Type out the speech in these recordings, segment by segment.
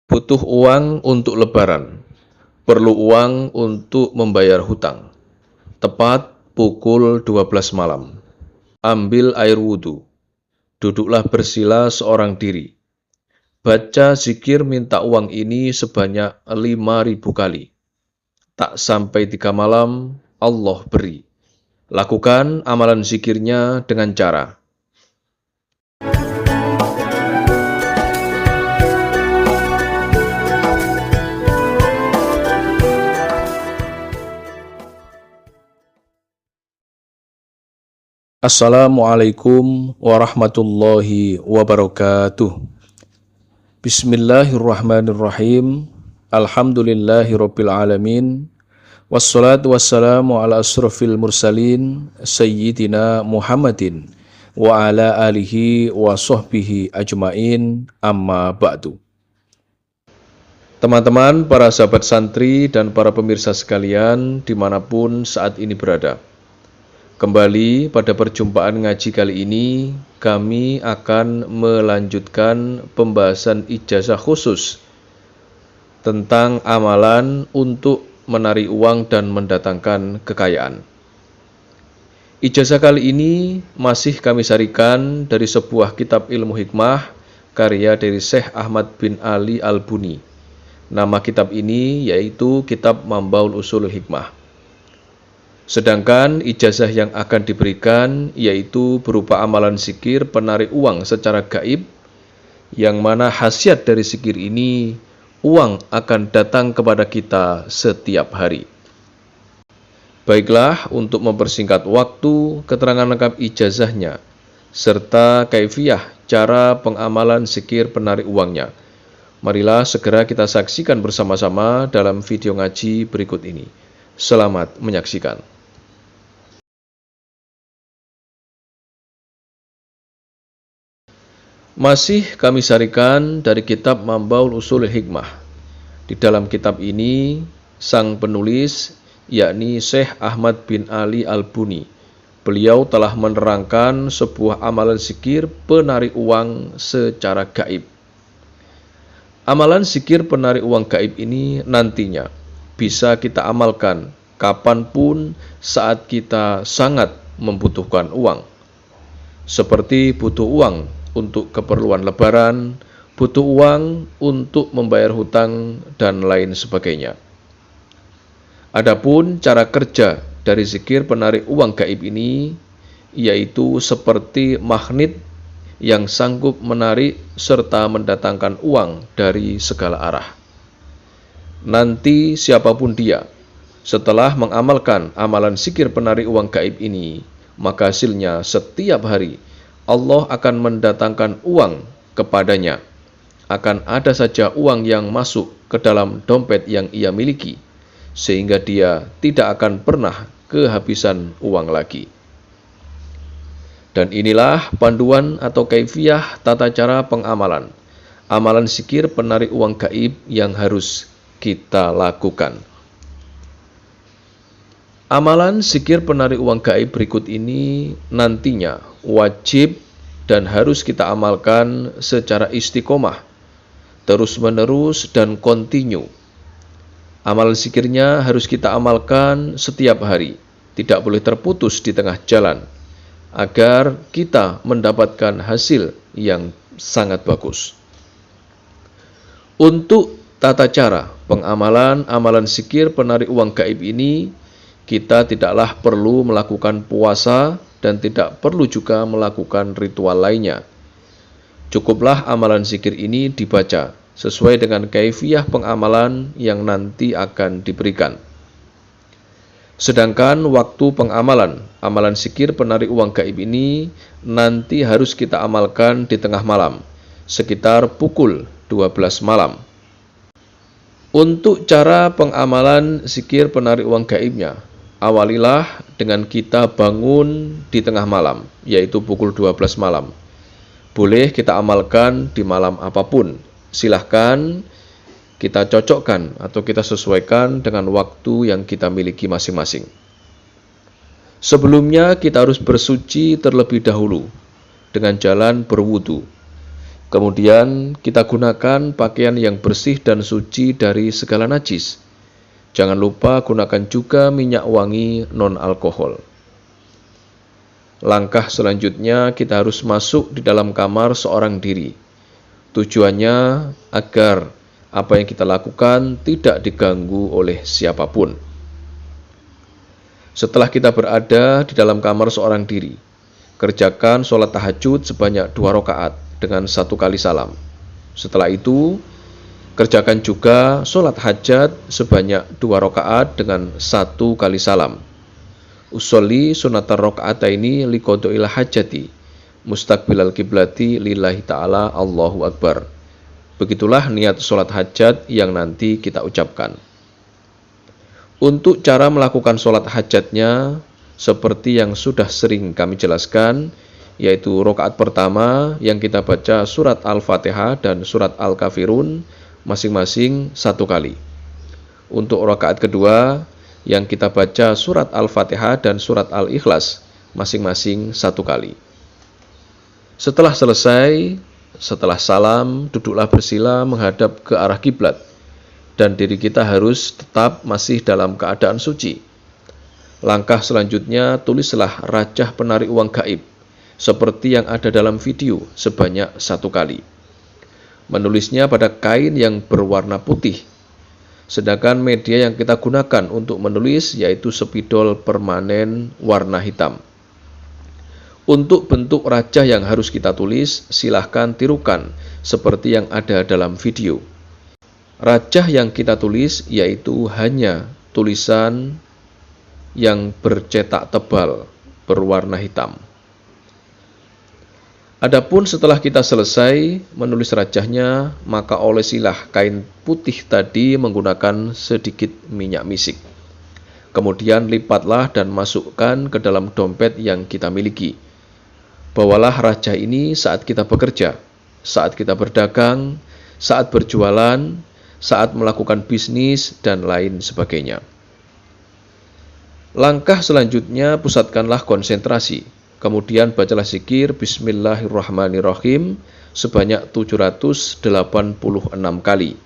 Butuh uang untuk lebaran, perlu uang untuk membayar hutang. Tepat pukul 12 malam. Ambil air wudhu, duduklah bersila seorang diri. Baca zikir minta uang ini sebanyak 5.000 kali. Tak sampai 3 malam, Allah beri. Lakukan amalan zikirnya dengan cara Assalamualaikum warahmatullahi wabarakatuh. Bismillahirrahmanirrahim. Alhamdulillahirabbil alamin. Wassalatu wassalamu ala asrofil mursalin sayyidina Muhammadin wa ala alihi wa sahbihi ajmain, amma ba'du. Teman-teman, para sahabat santri dan para pemirsa sekalian dimanapun saat ini berada, kembali pada perjumpaan ngaji kali ini, kami akan melanjutkan pembahasan ijazah khusus tentang amalan untuk menarik uang dan mendatangkan kekayaan. Ijazah kali ini masih kami sarikan dari sebuah kitab ilmu hikmah karya dari Syekh Ahmad bin Ali Al-Buni. Nama kitab ini yaitu Kitab Mambaul Ushulul Hikmah. Sedangkan ijazah yang akan diberikan yaitu berupa amalan zikir penarik uang secara gaib, yang mana khasiat dari zikir ini, uang akan datang kepada kita setiap hari. Baiklah, untuk mempersingkat waktu, keterangan lengkap ijazahnya, serta kaifiyah cara pengamalan zikir penarik uangnya, marilah segera kita saksikan bersama-sama dalam video ngaji berikut ini. Selamat menyaksikan. Masih kami sarikan dari kitab Mambaul Ushulul Hikmah. Di dalam kitab ini, sang penulis, yakni Syekh Ahmad bin Ali Al-Buni, beliau telah menerangkan sebuah amalan zikir penarik uang secara gaib. Amalan zikir penarik uang gaib ini nantinya bisa kita amalkan kapanpun saat kita sangat membutuhkan uang. Seperti butuh uang untuk keperluan lebaran, butuh uang untuk membayar hutang, dan lain sebagainya. Adapun cara kerja dari zikir penarik uang gaib ini, yaitu seperti magnet yang sanggup menarik serta mendatangkan uang dari segala arah. Nanti siapapun dia, setelah mengamalkan amalan zikir penarik uang gaib ini, maka hasilnya setiap hari Allah akan mendatangkan uang kepadanya. Akan ada saja uang yang masuk ke dalam dompet yang ia miliki, sehingga dia tidak akan pernah kehabisan uang lagi. Dan inilah panduan atau kaifiyah tata cara pengamalan amalan zikir penarik uang gaib yang harus kita lakukan. Amalan zikir penarik uang gaib berikut ini nantinya wajib dan harus kita amalkan secara istiqomah, terus-menerus dan kontinu. Amalan zikirnya harus kita amalkan setiap hari, tidak boleh terputus di tengah jalan, agar kita mendapatkan hasil yang sangat bagus. Untuk tata cara pengamalan amalan zikir penarik uang gaib ini, kita tidaklah perlu melakukan puasa dan tidak perlu juga melakukan ritual lainnya. Cukuplah amalan zikir ini dibaca sesuai dengan kaifiyah pengamalan yang nanti akan diberikan. Sedangkan waktu pengamalan amalan zikir penarik uang gaib ini nanti harus kita amalkan di tengah malam, sekitar pukul 12 malam. Untuk cara pengamalan zikir penarik uang gaibnya, awalilah dengan kita bangun di tengah malam, yaitu pukul 12 malam. Boleh kita amalkan di malam apapun. Silahkan kita cocokkan atau kita sesuaikan dengan waktu yang kita miliki masing-masing. Sebelumnya kita harus bersuci terlebih dahulu dengan jalan berwudu. Kemudian kita gunakan pakaian yang bersih dan suci dari segala najis. Jangan lupa gunakan juga minyak wangi non-alkohol. Langkah selanjutnya kita harus masuk di dalam kamar seorang diri. Tujuannya agar apa yang kita lakukan tidak diganggu oleh siapapun. Setelah kita berada di dalam kamar seorang diri, kerjakan sholat tahajud sebanyak 2 rakaat dengan 1 kali salam. Setelah itu, kerjakan juga sholat hajat sebanyak 2 rakaat dengan 1 kali salam. Usolli sunatar rakaataini liqada'il hajati mustaqbilal kiblati lillahi ta'ala Allahu Akbar. Begitulah niat sholat hajat yang nanti kita ucapkan. Untuk cara melakukan sholat hajatnya, seperti yang sudah sering kami jelaskan, yaitu rakaat pertama yang kita baca surat Al-Fatihah dan surat Al-Kafirun masing-masing 1 kali. Untuk rakaat kedua yang kita baca surat Al-Fatihah dan surat Al-Ikhlas masing-masing 1 kali. Setelah selesai, setelah salam, duduklah bersila menghadap ke arah kiblat dan diri kita harus tetap masih dalam keadaan suci. Langkah selanjutnya, tulislah rajah penarik uang gaib seperti yang ada dalam video sebanyak 1 kali. Menulisnya pada kain yang berwarna putih. Sedangkan media yang kita gunakan untuk menulis yaitu spidol permanen warna hitam. Untuk bentuk rajah yang harus kita tulis, silahkan tirukan seperti yang ada dalam video. Rajah yang kita tulis yaitu hanya tulisan yang bercetak tebal berwarna hitam. Adapun setelah kita selesai menulis rajahnya, maka olesilah kain putih tadi menggunakan sedikit minyak misik. Kemudian lipatlah dan masukkan ke dalam dompet yang kita miliki. Bawalah rajah ini saat kita bekerja, saat kita berdagang, saat berjualan, saat melakukan bisnis, dan lain sebagainya. Langkah selanjutnya, pusatkanlah konsentrasi. Kemudian bacalah zikir Bismillahirrahmanirrahim sebanyak 786 kali.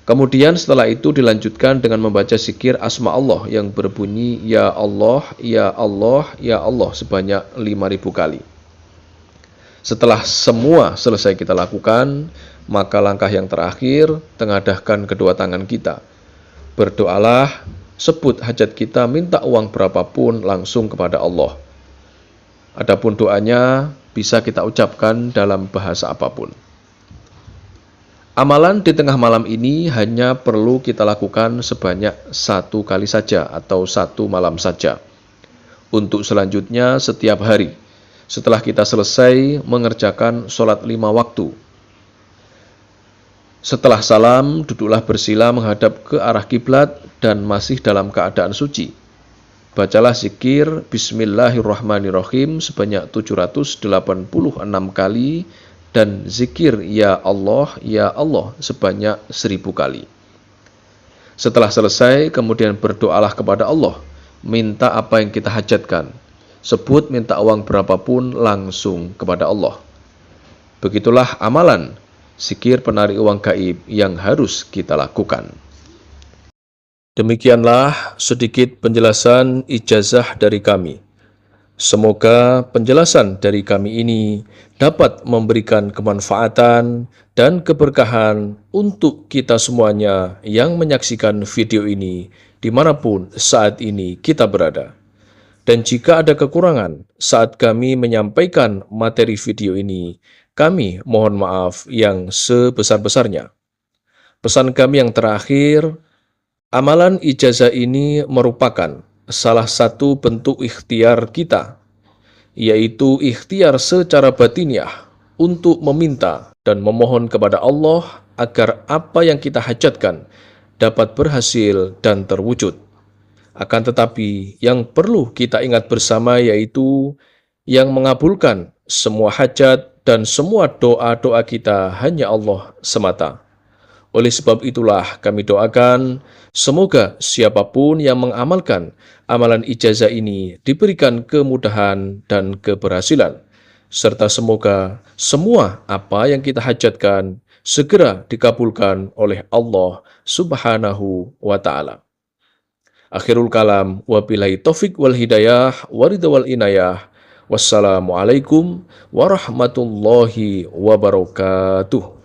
Kemudian setelah itu dilanjutkan dengan membaca zikir Asma Allah yang berbunyi Ya Allah, Ya Allah, Ya Allah sebanyak 5.000 kali. Setelah semua selesai kita lakukan, maka langkah yang terakhir, tengadahkan kedua tangan kita. Berdoalah, sebut hajat kita, minta uang berapapun langsung kepada Allah. Adapun doanya bisa kita ucapkan dalam bahasa apapun. Amalan di tengah malam ini hanya perlu kita lakukan sebanyak 1 kali saja atau 1 malam saja. Untuk selanjutnya setiap hari, setelah kita selesai mengerjakan sholat 5 waktu. Setelah salam, duduklah bersila menghadap ke arah kiblat dan masih dalam keadaan suci. Bacalah zikir Bismillahirrahmanirrahim sebanyak 786 kali dan zikir Ya Allah sebanyak 1.000 kali. Setelah selesai, kemudian berdoalah kepada Allah, minta apa yang kita hajatkan. Sebut minta uang berapapun langsung kepada Allah. Begitulah amalan zikir penarik uang gaib yang harus kita lakukan. Demikianlah sedikit penjelasan ijazah dari kami. Semoga penjelasan dari kami ini dapat memberikan kemanfaatan dan keberkahan untuk kita semuanya yang menyaksikan video ini dimanapun saat ini kita berada. Dan jika ada kekurangan saat kami menyampaikan materi video ini, kami mohon maaf yang sebesar-besarnya. Pesan kami yang terakhir, amalan ijazah ini merupakan salah satu bentuk ikhtiar kita, yaitu ikhtiar secara batiniah untuk meminta dan memohon kepada Allah agar apa yang kita hajatkan dapat berhasil dan terwujud. Akan tetapi yang perlu kita ingat bersama yaitu yang mengabulkan semua hajat dan semua doa-doa kita hanya Allah semata. Oleh sebab itulah kami doakan semoga siapapun yang mengamalkan amalan ijazah ini diberikan kemudahan dan keberhasilan. serta semoga semua apa yang kita hajatkan segera dikabulkan oleh Allah Subhanahu wa Ta'ala. Akhirul kalam, wabillahi taufik wal hidayah, waridha wal inayah. Wassalamualaikum warahmatullahi wabarakatuh.